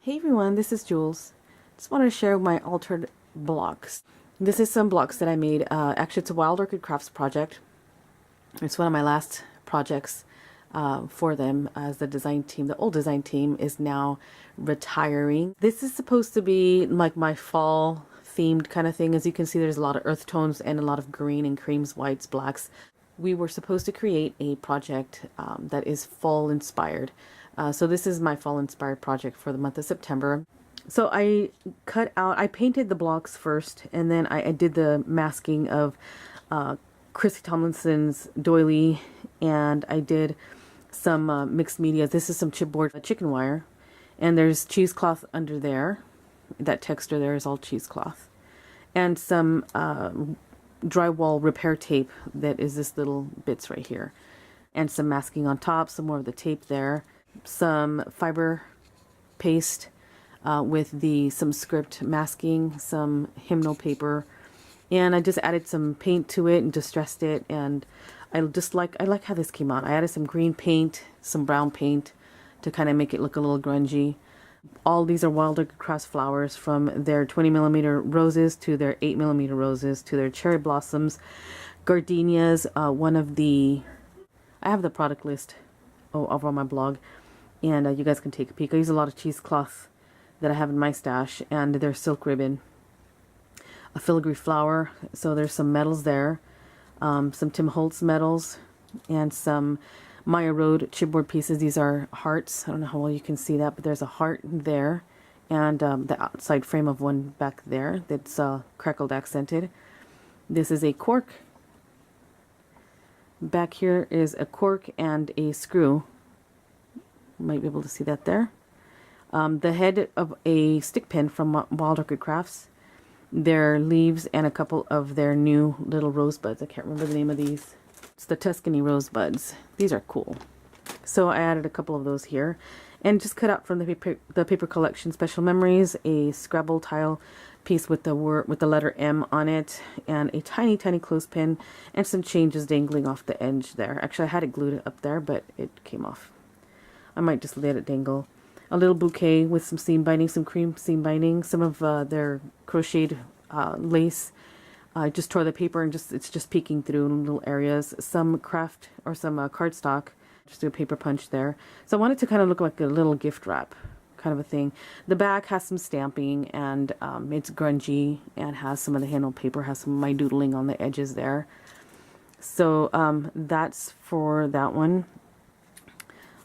Hey everyone, this is Jules. Just wanted to share my altered blocks. This is some blocks that I made. Actually, it's a Wild Orchid Crafts project. It's one of my last projects for them, as the design team, the old design team, is now retiring. This is supposed to be like my fall themed kind of thing. As you can see, there's a lot of earth tones and a lot of green and creams, whites, blacks. We were supposed to create a project that is fall inspired. So this is my fall inspired project for the month of September. So I painted the blocks first, and then I did the masking of Chrissy Tomlinson's doily, and I did some mixed media. This is some chipboard chicken wire, and there's cheesecloth under there. That texture there is all cheesecloth. And some drywall repair tape that is this little bits right here. And some masking on top, some more of the tape there. Some fiber paste with some script masking, some hymnal paper, and I just added some paint to it and distressed it. And I like how this came out. I added some green paint, some brown paint to kind of make it look a little grungy. All these are Wild Orchid Crafts flowers, from their 20mm roses to their 8mm roses to their cherry blossoms, gardenias. I have the product list over on my blog, and you guys can take a peek. I use a lot of cheesecloth that I have in my stash, and there's silk ribbon, a Filigree Flower, so there's some metals there, some Tim Holtz metals, and some Maya Road chipboard pieces. These are hearts. I don't know how well you can see that, but there's a heart there, and the outside frame of one back there that's crackled accented. This is a cork. Back here is a cork and a screw. You might be able to see that there. The head of a stick pin from Wild Orchid Crafts, their leaves, and a couple of their new little rosebuds. I can't remember the name of these. It's the Tuscany rosebuds. These are cool. So I added a couple of those here, and just cut out from the paper collection Special Memories a Scrabble tile piece with the letter M on it, and a tiny clothespin, and some changes dangling off the edge there. Actually, I had it glued up there, but it came off. I might just let it dangle. A little bouquet with some seam binding, some cream seam binding, some of their crocheted lace. I just tore the paper and it's just peeking through in little areas. Some craft or some cardstock. Just do a paper punch there. So I want it to kind of look like a little gift wrap kind of a thing. The back has some stamping, and it's grungy and has some of the handle paper, has some of my doodling on the edges there. So that's for that one.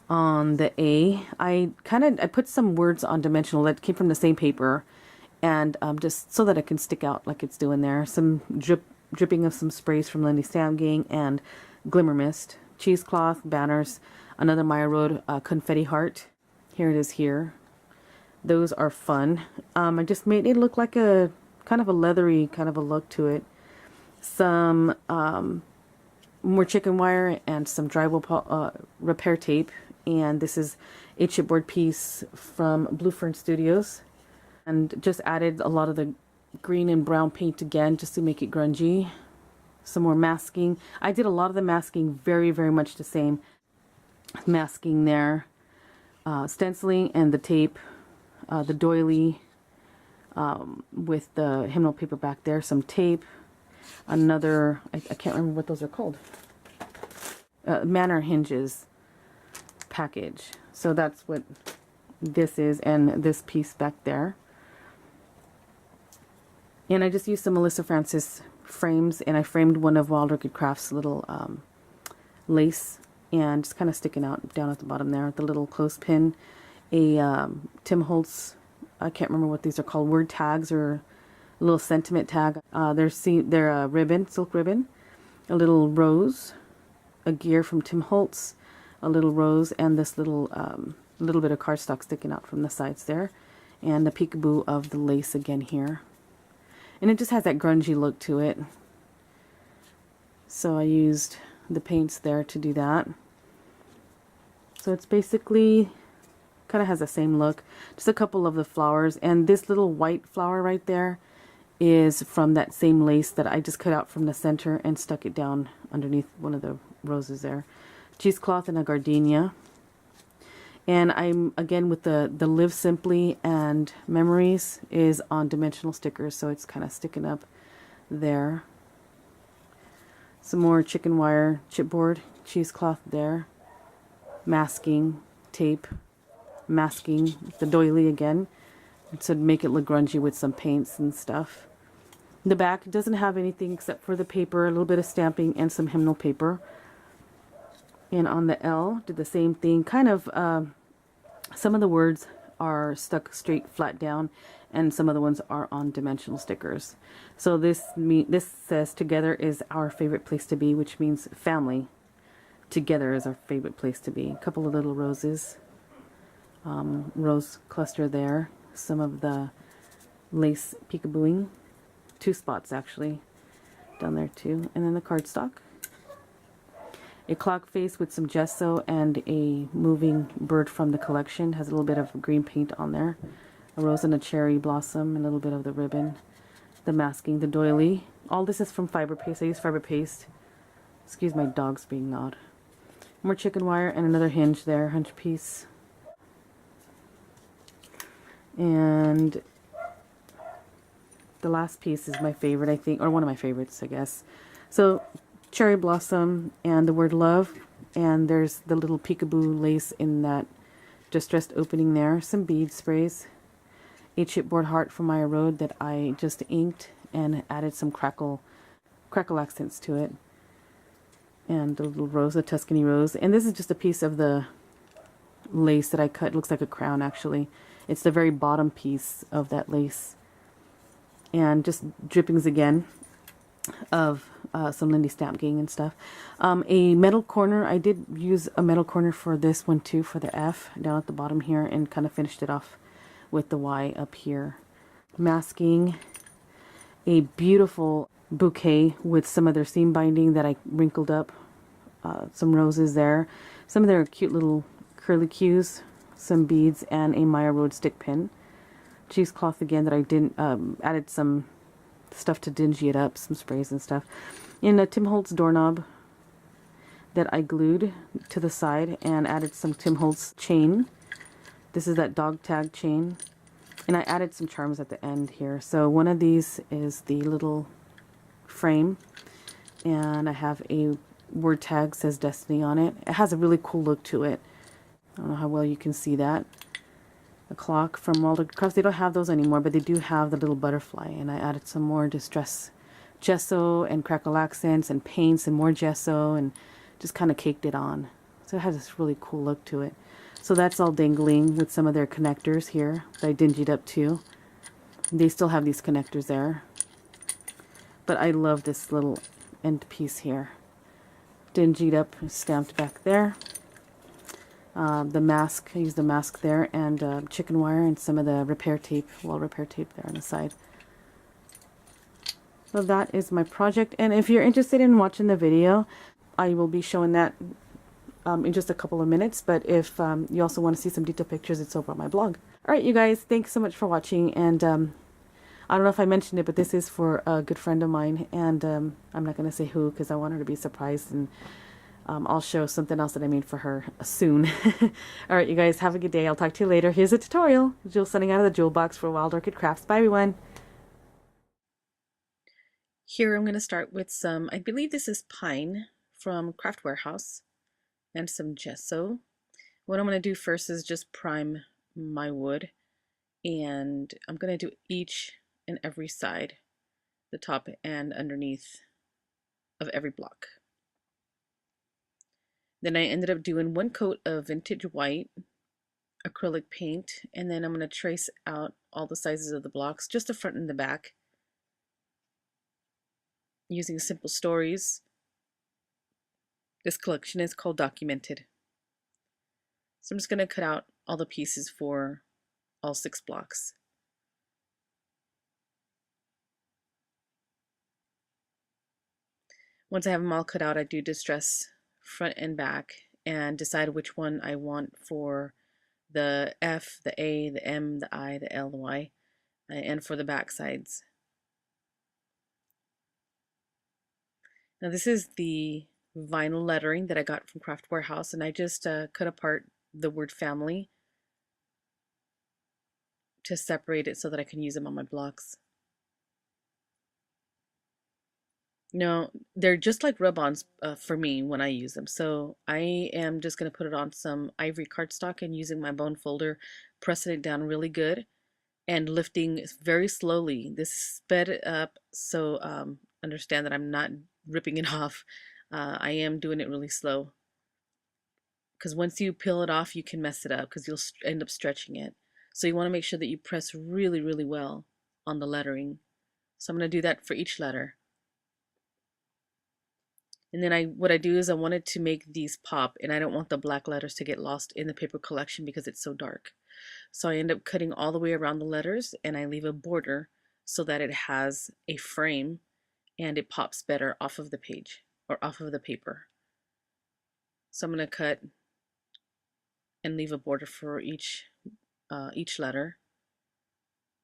On the A, I put some words on dimensional that came from the same paper, and just so that it can stick out like it's doing there. Some dripping of some sprays from Lindy Stamp Gang and Glimmer Mist, cheesecloth, banners, another Maya Road confetti heart. Here it is here. Those are fun. I just made it look like a kind of a leathery kind of a look to it. Some more chicken wire and some drywall repair tape. And this is a chipboard piece from Blue Fern Studios, and just added a lot of the green and brown paint again just to make it grungy. Some more masking. I did a lot of the masking very much the same masking there, stenciling and the tape, the doily with the hymnal paper back there, some tape, another, I can't remember what those are called, manor hinges package. So that's what this is, and this piece back there. And I just used some Melissa Francis frames, and I framed one of Wild Orchid Crafts' little lace, and just kind of sticking out down at the bottom there, the little clothespin, a Tim Holtz, I can't remember what these are called, word tags or a little sentiment tag. They're ribbon, silk ribbon, a little rose, a gear from Tim Holtz, a little rose, and this little bit of cardstock sticking out from the sides there, and the peekaboo of the lace again here. And it just has that grungy look to it. So I used the paints there to do that. So it's basically kind of has the same look. Just a couple of the flowers, and this little white flower right there is from that same lace that I just cut out from the center and stuck it down underneath one of the roses there. Cheesecloth and a gardenia. And I'm, again, with the Live Simply and Memories is on dimensional stickers, so it's kind of sticking up there. Some more chicken wire chipboard, cheesecloth there. Masking tape, masking the doily again, to make it look grungy with some paints and stuff. The back doesn't have anything except for the paper, a little bit of stamping, and some hymnal paper. And on the L, did the same thing. Kind of, some of the words are stuck straight flat down, and some of the ones are on dimensional stickers. So this says together is our favorite place to be, which means family. Together is our favorite place to be. A couple of little roses, rose cluster there. Some of the lace peekabooing. 2 spots actually down there too. And then the cardstock. A clock face with some gesso and a moving bird from the collection. Has a little bit of green paint on there. A rose and a cherry blossom, a little bit of the ribbon. The masking, the doily. All this is from fiber paste. I use fiber paste. Excuse my dogs being loud. More chicken wire and another hinge there, hinge piece. And the last piece is my favorite, I think, or one of my favorites, I guess. So, cherry blossom and the word love, and there's the little peekaboo lace in that distressed opening there. Some bead sprays, a chipboard heart from Maya Road that I just inked and added some crackle accents to it, and the little rose, the Tuscany rose. And this is just a piece of the lace that I cut. It looks like a crown actually. It's the very bottom piece of that lace. And just drippings again of some Lindy stamp gang and stuff. A metal corner. I did use a metal corner for this one too, for the F down at the bottom here, and kind of finished it off with the Y up here. Masking. A beautiful bouquet with some of their seam binding that I wrinkled up. Some roses there. Some of their cute little curly cues. Some beads and a Maya Road stick pin. Cheesecloth again that I didn't added some stuff to dingy it up, some sprays and stuff. In a Tim Holtz doorknob that I glued to the side and added some Tim Holtz chain. This is that dog tag chain, and I added some charms at the end here. So one of these is the little frame, and I have a word tag, says Destiny on it. It has a really cool look to it. I don't know how well you can see that. A clock from Walter Crafts. They don't have those anymore, but they do have the little butterfly, and I added some more distress gesso and crackle accents and paints and more gesso, and just kind of caked it on. So it has this really cool look to it. So that's all dangling with some of their connectors here that I dingied up too. They still have these connectors there, but I love this little end piece here. Dingied up, stamped back there. The mask, I used the mask there, and chicken wire and some of the repair tape, wall repair tape there on the side. So that is my project, and if you're interested in watching the video, I will be showing that in just a couple of minutes. But if you also want to see some detailed pictures, it's over on my blog. Alright you guys, thanks so much for watching, and I don't know if I mentioned it, but this is for a good friend of mine, and I'm not going to say who because I want her to be surprised, and I'll show something else that I made for her soon. Alright you guys, have a good day. I'll talk to you later. Here's a tutorial. Jules sending out of the Jewel box for Wild Orchid Crafts. Bye everyone. Here I'm going to start with some, I believe this is pine from Craft Warehouse, and some gesso. What I'm going to do first is just prime my wood, and I'm going to do each and every side, the top and underneath of every block. Then I ended up doing one coat of vintage white acrylic paint, and then I'm going to trace out all the sizes of the blocks, just the front and the back, using Simple Stories. This collection is called Documented. So I'm just going to cut out all the pieces for all 6 blocks. Once I have them all cut out, I do distress front and back and decide which one I want for the F, the A, the M, the I, the L, the Y, and for the back sides. Now this is the vinyl lettering that I got from Craft Warehouse, and I just cut apart the word family to separate it so that I can use them on my blocks. No, they're just like rub-ons for me when I use them. So I am just going to put it on some ivory cardstock and using my bone folder, pressing it down really good and lifting very slowly. This is sped it up, so understand that I'm not ripping it off. I am doing it really slow because once you peel it off, you can mess it up because you'll end up stretching it. So you want to make sure that you press really, really well on the lettering. So I'm going to do that for each letter. And then what I do is I wanted to make these pop, and I don't want the black letters to get lost in the paper collection because it's so dark. So I end up cutting all the way around the letters, and I leave a border so that it has a frame and it pops better off of the page or off of the paper. So I'm going to cut and leave a border for each letter.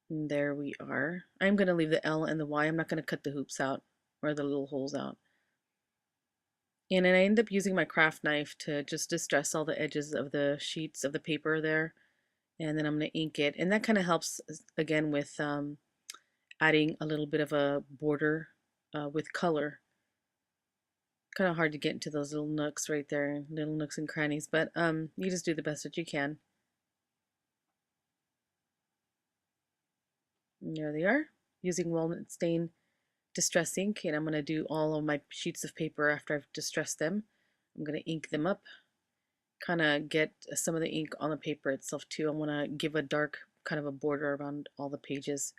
And there we are. I'm going to leave the L and the Y. I'm not going to cut the hoops out or the little holes out. And then I end up using my craft knife to just distress all the edges of the sheets of the paper there. And then I'm going to ink it. And that kind of helps, again, with adding a little bit of a border with color. Kind of hard to get into those little nooks right there, little nooks and crannies, but you just do the best that you can. And there they are, using walnut stain distress ink, and I'm going to do all of my sheets of paper after I've distressed them. I'm going to ink them up, kind of get some of the ink on the paper itself too. I want to give a dark kind of a border around all the pages.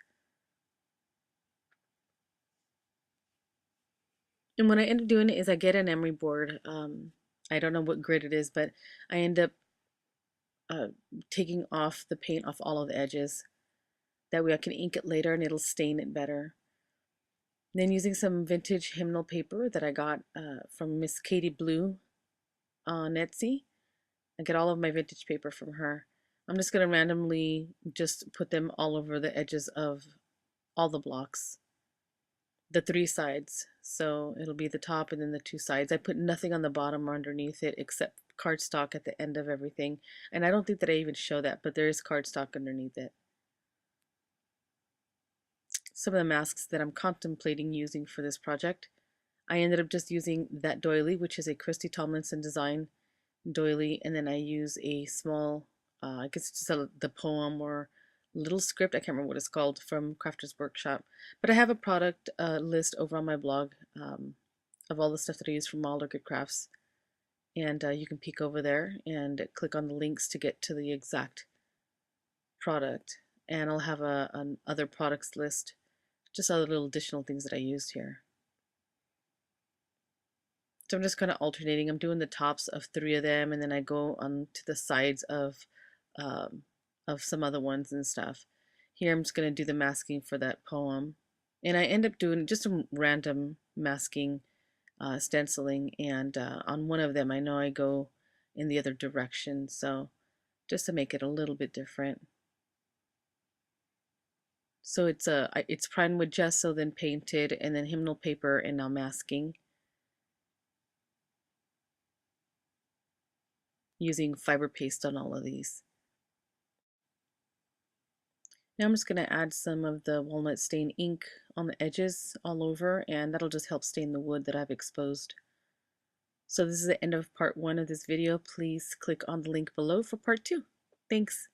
And what I end up doing is I get an emery board. I don't know what grid it is, but I end up taking off the paint off all of the edges. That way I can ink it later and it'll stain it better. Then using some vintage hymnal paper that I got from Miss Katie Blue on Etsy. I get all of my vintage paper from her. I'm just going to randomly just put them all over the edges of all the blocks. The 3 sides. So it'll be the top and then the 2 sides. I put nothing on the bottom or underneath it except cardstock at the end of everything. And I don't think that I even show that, but there is cardstock underneath it. Some of the masks that I'm contemplating using for this project. I ended up just using that doily, which is a Christy Tomlinson design doily, and then I use a small, I guess it's just the poem or little script, I can't remember what it's called, from Crafter's Workshop. But I have a product list over on my blog of all the stuff that I use from Wild Orchid Crafts, and you can peek over there and click on the links to get to the exact product. And I'll have an other products list, just other little additional things that I used here. So I'm just kind of alternating. I'm doing the tops of 3 of them, and then I go on to the sides of some other ones and stuff. Here I'm just going to do the masking for that poem. And I end up doing just some random masking, stenciling, and on one of them I know I go in the other direction, so just to make it a little bit different. So it's primed with gesso, then painted, and then hymnal paper, and now masking. Using fiber paste on all of these. Now I'm just going to add some of the walnut stain ink on the edges all over, and that'll just help stain the wood that I've exposed. So this is the end of part 1 of this video. Please click on the link below for part 2. Thanks.